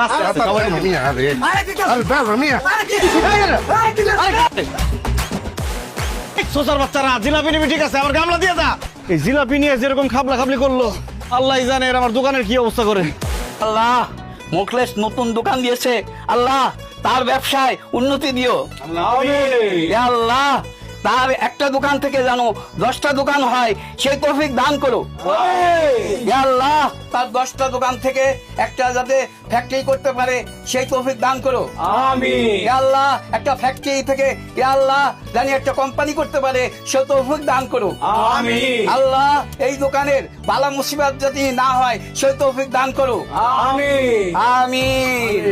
আস্তে আস্তে সবাই মিয়া আরে আরে বাবা মিয়া সোসার বাচ্চারা জিলাপি নিবি ঠিক আছে, আমার গামলা দিয়ে দা। এই জিলাপি নিয়ে যেরকম খাবলা খাবলি করলো, আল্লাহ জানে এর আমার দোকানের কি অবস্থা করে। আল্লাহ, মোখলেস নতুন দোকান দিয়েছে, আল্লাহ তার ব্যবসায় উন্নতি দিও। ইয়া আল্লাহ, তার একটা দোকান থেকে জানো 10টা দোকান হয়, সেই তৌফিক দান করো। ইয়া আল্লাহ, তার 10টা দোকান থেকে একটা যাতে ফ্যাক্টরি করতে পারে, সেই তৌফিক দান করো। আমিন। ইয়া আল্লাহ, একটা ফ্যাক্টরি থেকে ইয়া আল্লাহ জানি একটা কোম্পানি করতে পারে, সেই তৌফিক দান করো। আমিন। আল্লাহ, এই দোকানের বালা মুসিবত যদি না হয়, সেই তৌফিক দান করো। আমিন আমিন।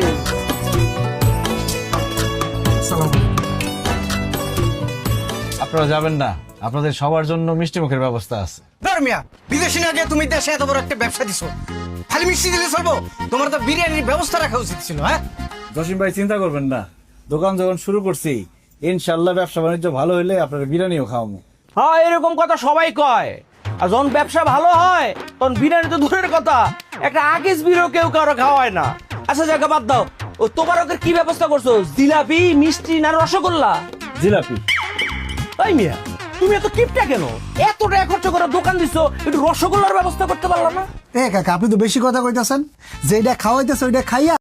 আপনারা যাবেন না, আপনাদের সবার জন্য মিষ্টি মুখের ব্যবস্থা আছে। ধর্মিয়া, বিদেশি না গিয়ে তুমি দেশে এত বড় একটা ব্যবসা দিছো, খালি মিষ্টি দিলে চলবো? তোমার তো বিরিয়ানির ব্যবস্থা রাখা উচিত ছিল। হ্যাঁ জসিম ভাই, চিন্তা করবেন না, দোকান যখন শুরু করছি ইনশাল্লাহ ব্যবসা বাণিজ্য ভালো হইলে আপনার বিরিয়ানিও খাওয়াবো। হ্যাঁ, এরকম কথা সবাই কয়। আর যখন ব্যবসা ভালো হয় তখন বিরিয়ানি তো দূরের কথা, একটা আগেজ বিরও কেউ কারো খাওয়ায় না। আচ্ছা জায়গা বাদ দাও, ও তোবারকের কি ব্যবস্থা করছো? জিলাপি, মিষ্টি না রসগোল্লা? জিলাপি। তাই মিয়া, তুমি এত কিপটা কেন? এত টাকা খরচ করে দোকান দিছো, একটু রসগোল্লার ব্যবস্থা করতে পারলাম না? কাকা, আপনি তো বেশি কথা কইতাছেন, যেটা খাওয়াইতেছে ওইটা খাইয়া